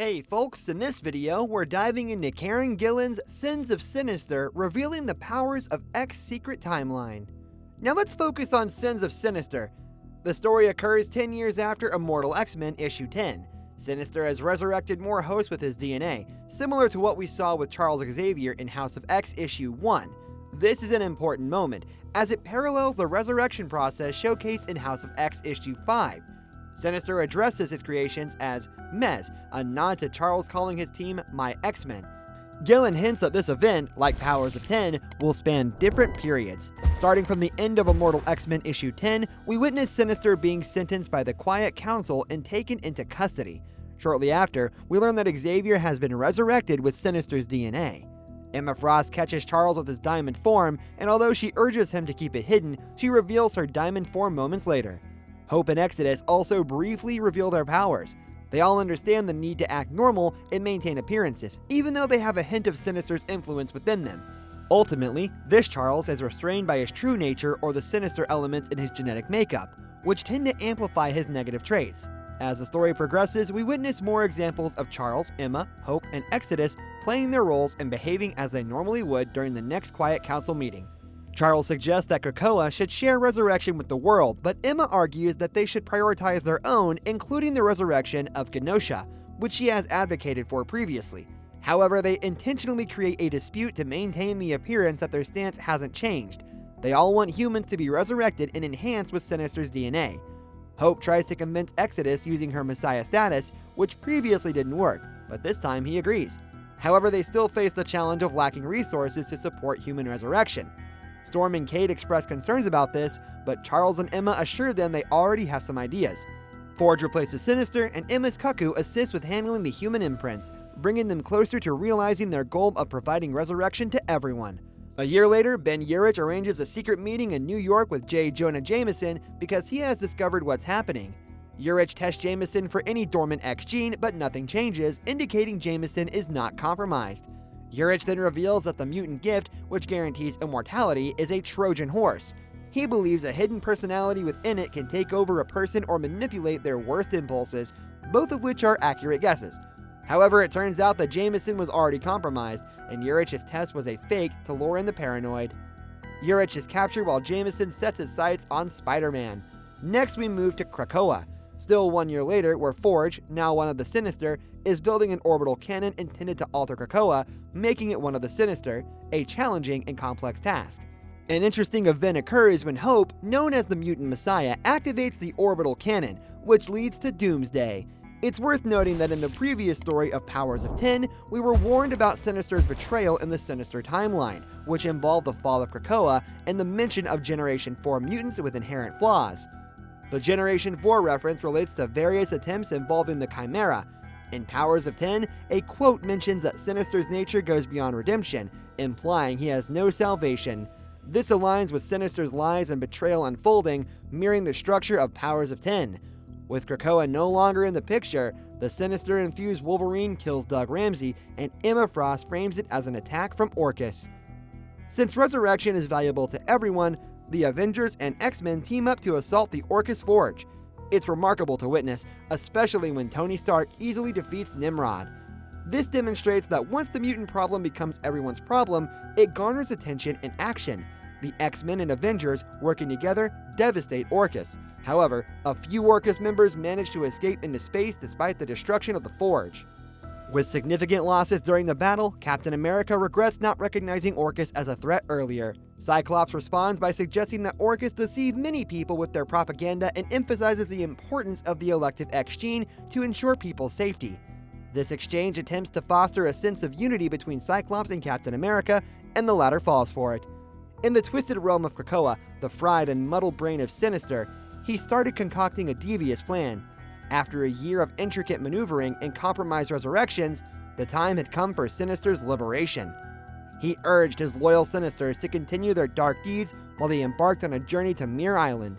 Hey folks, in this video, we're diving into Karen Gillan's Sins of Sinister, revealing the powers of X's secret timeline. Now let's focus on Sins of Sinister. The story occurs 10 years after Immortal X Men issue 10. Sinister has resurrected more hosts with his DNA, similar to what we saw with Charles Xavier in House of X issue 1. This is an important moment, as it parallels the resurrection process showcased in House of X issue 5. Sinister addresses his creations as Mes, a nod to Charles calling his team My X-Men. Gillan hints that this event, like Powers of 10, will span different periods. Starting from the end of Immortal X Men issue 10, we witness Sinister being sentenced by the Quiet Council and taken into custody. Shortly after, we learn that Xavier has been resurrected with Sinister's DNA. Emma Frost catches Charles with his diamond form, and although she urges him to keep it hidden, she reveals her diamond form moments later. Hope and Exodus also briefly reveal their powers. They all understand the need to act normal and maintain appearances, even though they have a hint of Sinister's influence within them. Ultimately, this Charles is restrained by his true nature or the sinister elements in his genetic makeup, which tend to amplify his negative traits. As the story progresses, we witness more examples of Charles, Emma, Hope, and Exodus playing their roles and behaving as they normally would during the next Quiet Council meeting. Charles suggests that Krakoa should share resurrection with the world, but Emma argues that they should prioritize their own, including the resurrection of Genosha, which she has advocated for previously. However, they intentionally create a dispute to maintain the appearance that their stance hasn't changed. They all want humans to be resurrected and enhanced with Sinister's DNA. Hope tries to convince Exodus using her Messiah status, which previously didn't work, but this time he agrees. However, they still face the challenge of lacking resources to support human resurrection. Storm and Kade express concerns about this, but Charles and Emma assure them they already have some ideas. Forge replaces Sinister, and Emma's Cuckoo assists with handling the human imprints, bringing them closer to realizing their goal of providing resurrection to everyone. A year later, Ben Urich arranges a secret meeting in New York with J. Jonah Jameson because he has discovered what's happening. Urich tests Jameson for any dormant X gene, but nothing changes, indicating Jameson is not compromised. Urich then reveals that the mutant gift, which guarantees immortality, is a Trojan horse. He believes a hidden personality within it can take over a person or manipulate their worst impulses, both of which are accurate guesses. However, it turns out that Jameson was already compromised, and Urich's test was a fake to lure in the paranoid. Urich is captured while Jameson sets his sights on Spider-Man. Next, we move to Krakoa. Still 1 year later, where Forge, now one of the Sinister, is building an orbital cannon intended to alter Krakoa, making it one of the Sinister, a challenging and complex task. An interesting event occurs when Hope, known as the Mutant Messiah, activates the orbital cannon, which leads to Doomsday. It's worth noting that in the previous story of Powers of 10, we were warned about Sinister's betrayal in the Sinister timeline, which involved the fall of Krakoa and the mention of Generation 4 mutants with inherent flaws. The Generation 4 reference relates to various attempts involving the Chimera. In Powers of 10, a quote mentions that Sinister's nature goes beyond redemption, implying he has no salvation. This aligns with Sinister's lies and betrayal unfolding, mirroring the structure of Powers of 10. With Krakoa no longer in the picture, the Sinister-infused Wolverine kills Doug Ramsey, and Emma Frost frames it as an attack from Orcus. Since resurrection is valuable to everyone, the Avengers and X-Men team up to assault the Orcus Forge. It's remarkable to witness, especially when Tony Stark easily defeats Nimrod. This demonstrates that once the mutant problem becomes everyone's problem, it garners attention and action. The X-Men and Avengers, working together, devastate Orcus. However, a few Orcus members manage to escape into space despite the destruction of the Forge. With significant losses during the battle, Captain America regrets not recognizing Orcus as a threat earlier. Cyclops responds by suggesting that Orcus deceived many people with their propaganda and emphasizes the importance of the elective X gene to ensure people's safety. This exchange attempts to foster a sense of unity between Cyclops and Captain America, and the latter falls for it. In the twisted realm of Krakoa, the fried and muddled brain of Sinister, he started concocting a devious plan. After a year of intricate maneuvering and compromised resurrections, the time had come for Sinister's liberation. He urged his loyal Sinisters to continue their dark deeds while they embarked on a journey to Mir Island.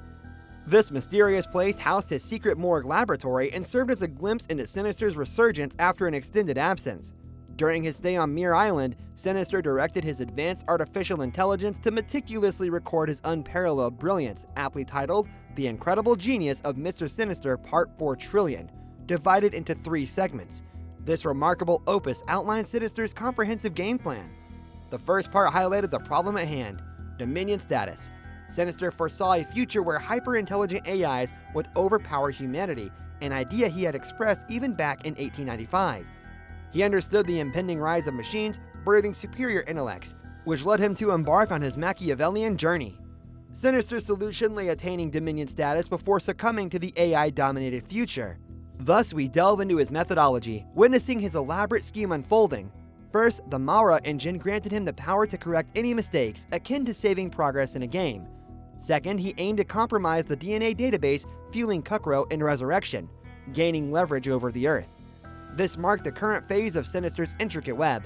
This mysterious place housed his secret morgue laboratory and served as a glimpse into Sinister's resurgence after an extended absence. During his stay on Mir Island, Sinister directed his advanced artificial intelligence to meticulously record his unparalleled brilliance, aptly titled The Incredible Genius of Mr. Sinister Part 4 Trillion, divided into 3 segments. This remarkable opus outlined Sinister's comprehensive game plan. The first part highlighted the problem at hand: Dominion status. Sinister foresaw a future where hyper-intelligent AIs would overpower humanity, an idea he had expressed even back in 1895. He understood the impending rise of machines, birthing superior intellects, which led him to embark on his Machiavellian journey. Sinister's solution lay attaining Dominion status before succumbing to the AI-dominated future. Thus, we delve into his methodology, witnessing his elaborate scheme unfolding. First, the Mara engine granted him the power to correct any mistakes, akin to saving progress in a game. Second, he aimed to compromise the DNA database, fueling Kukro and Resurrection, gaining leverage over the Earth. This marked the current phase of Sinister's intricate web.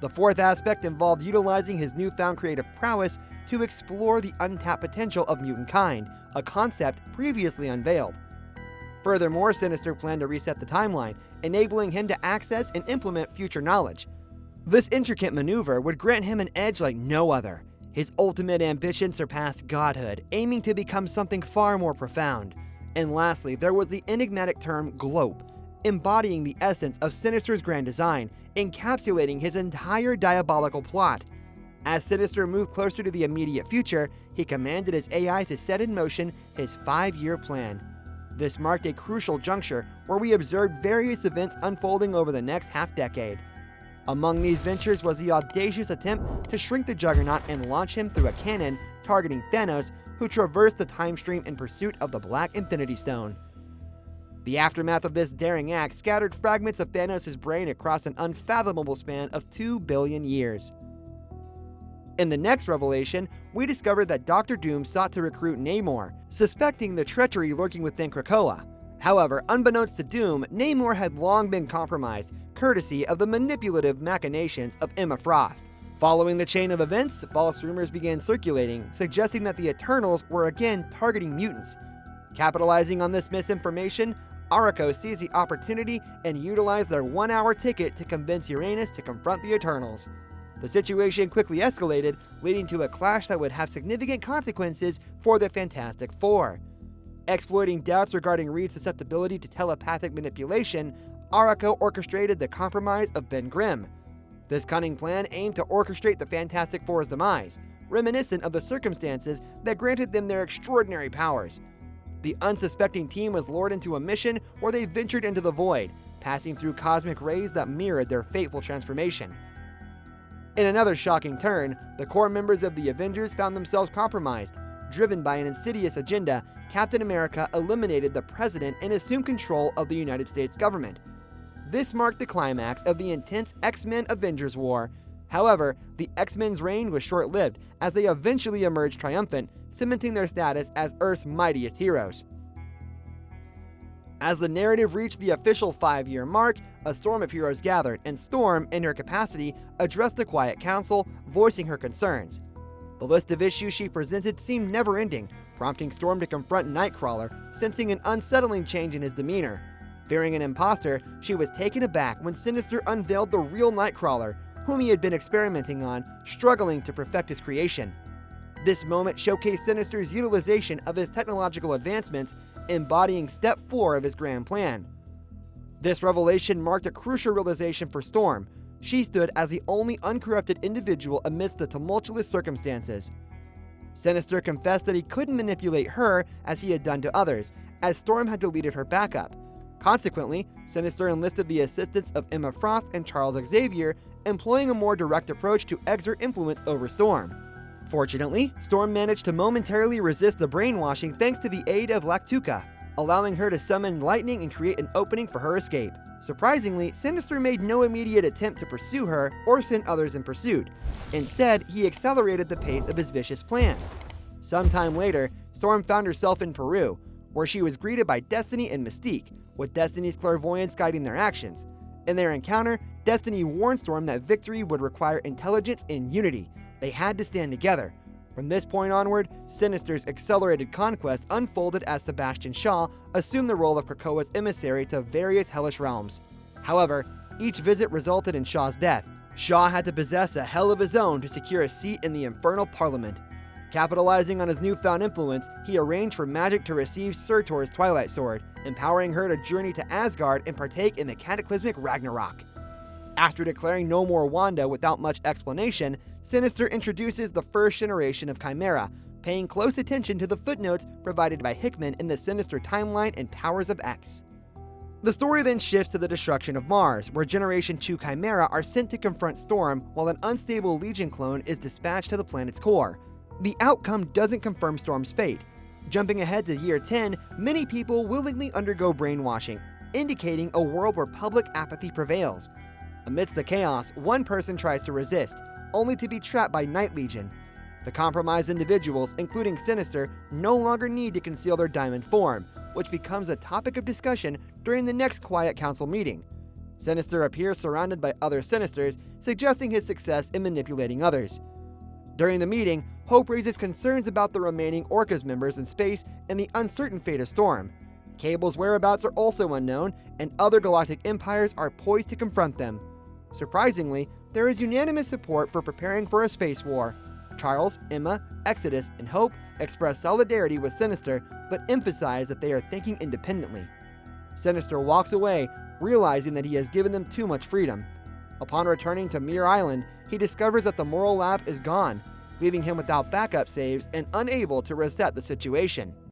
The fourth aspect involved utilizing his newfound creative prowess to explore the untapped potential of mutant kind, a concept previously unveiled. Furthermore, Sinister planned to reset the timeline, enabling him to access and implement future knowledge. This intricate maneuver would grant him an edge like no other. His ultimate ambition surpassed godhood, aiming to become something far more profound. And lastly, there was the enigmatic term globe, embodying the essence of Sinister's grand design, encapsulating his entire diabolical plot. As Sinister moved closer to the immediate future, he commanded his AI to set in motion his 5-year plan. This marked a crucial juncture where we observed various events unfolding over the next half-decade. Among these ventures was the audacious attempt to shrink the Juggernaut and launch him through a cannon targeting Thanos, who traversed the time stream in pursuit of the Black Infinity Stone. The aftermath of this daring act scattered fragments of Thanos' brain across an unfathomable span of 2 billion years. In the next revelation, we discovered that Dr. Doom sought to recruit Namor, suspecting the treachery lurking within Krakoa. However, unbeknownst to Doom, Namor had long been compromised, courtesy of the manipulative machinations of Emma Frost. Following the chain of events, false rumors began circulating, suggesting that the Eternals were again targeting mutants. Capitalizing on this misinformation, Arakko seized the opportunity and utilized their 1-hour ticket to convince Uranus to confront the Eternals. The situation quickly escalated, leading to a clash that would have significant consequences for the Fantastic Four. Exploiting doubts regarding Reed's susceptibility to telepathic manipulation, Arakko orchestrated the compromise of Ben Grimm. This cunning plan aimed to orchestrate the Fantastic Four's demise, reminiscent of the circumstances that granted them their extraordinary powers. The unsuspecting team was lured into a mission where they ventured into the void, passing through cosmic rays that mirrored their fateful transformation. In another shocking turn, the core members of the Avengers found themselves compromised. Driven by an insidious agenda, Captain America eliminated the president and assumed control of the United States government. This marked the climax of the intense X-Men Avengers War. However, the X-Men's reign was short-lived, as they eventually emerged triumphant, cementing their status as Earth's mightiest heroes. As the narrative reached the official 5-year mark, a storm of heroes gathered, and Storm, in her capacity, addressed the Quiet Council, voicing her concerns. The list of issues she presented seemed never-ending, prompting Storm to confront Nightcrawler, sensing an unsettling change in his demeanor. Fearing an imposter, she was taken aback when Sinister unveiled the real Nightcrawler, whom he had been experimenting on, struggling to perfect his creation. This moment showcased Sinister's utilization of his technological advancements, embodying Step 4 of his grand plan. This revelation marked a crucial realization for Storm. She stood as the only uncorrupted individual amidst the tumultuous circumstances. Sinister confessed that he couldn't manipulate her as he had done to others, as Storm had deleted her backup. Consequently, Sinister enlisted the assistance of Emma Frost and Charles Xavier, employing a more direct approach to exert influence over Storm. Fortunately, Storm managed to momentarily resist the brainwashing thanks to the aid of Lactuca, allowing her to summon lightning and create an opening for her escape. Surprisingly, Sinister made no immediate attempt to pursue her or send others in pursuit. Instead, he accelerated the pace of his vicious plans. Sometime later, Storm found herself in Peru, where she was greeted by Destiny and Mystique, with Destiny's clairvoyance guiding their actions. In their encounter, Destiny warned Storm that victory would require intelligence and unity. They had to stand together. From this point onward, Sinister's accelerated conquest unfolded as Sebastian Shaw assumed the role of Krakoa's emissary to various hellish realms. However, each visit resulted in Shaw's death. Shaw had to possess a hell of his own to secure a seat in the Infernal Parliament. Capitalizing on his newfound influence, he arranged for Magic to receive Surtur's Twilight Sword, empowering her to journey to Asgard and partake in the cataclysmic Ragnarok. After declaring no more Wanda without much explanation, Sinister introduces the first generation of Chimera, paying close attention to the footnotes provided by Hickman in the Sinister timeline and Powers of X. The story then shifts to the destruction of Mars, where Generation 2 Chimera are sent to confront Storm while an unstable Legion clone is dispatched to the planet's core. The outcome doesn't confirm Storm's fate. Jumping ahead to year 10, many people willingly undergo brainwashing, indicating a world where public apathy prevails. Amidst the chaos, one person tries to resist, only to be trapped by Night Legion. The compromised individuals, including Sinister, no longer need to conceal their diamond form, which becomes a topic of discussion during the next Quiet Council meeting. Sinister appears surrounded by other Sinisters, suggesting his success in manipulating others. During the meeting, Hope raises concerns about the remaining Orca's members in space and the uncertain fate of Storm. Cable's whereabouts are also unknown, and other galactic empires are poised to confront them. Surprisingly, there is unanimous support for preparing for a space war. Charles, Emma, Exodus, and Hope express solidarity with Sinister, but emphasize that they are thinking independently. Sinister walks away, realizing that he has given them too much freedom. Upon returning to Muir Island, he discovers that the Moral Lab is gone, leaving him without backup saves and unable to reset the situation.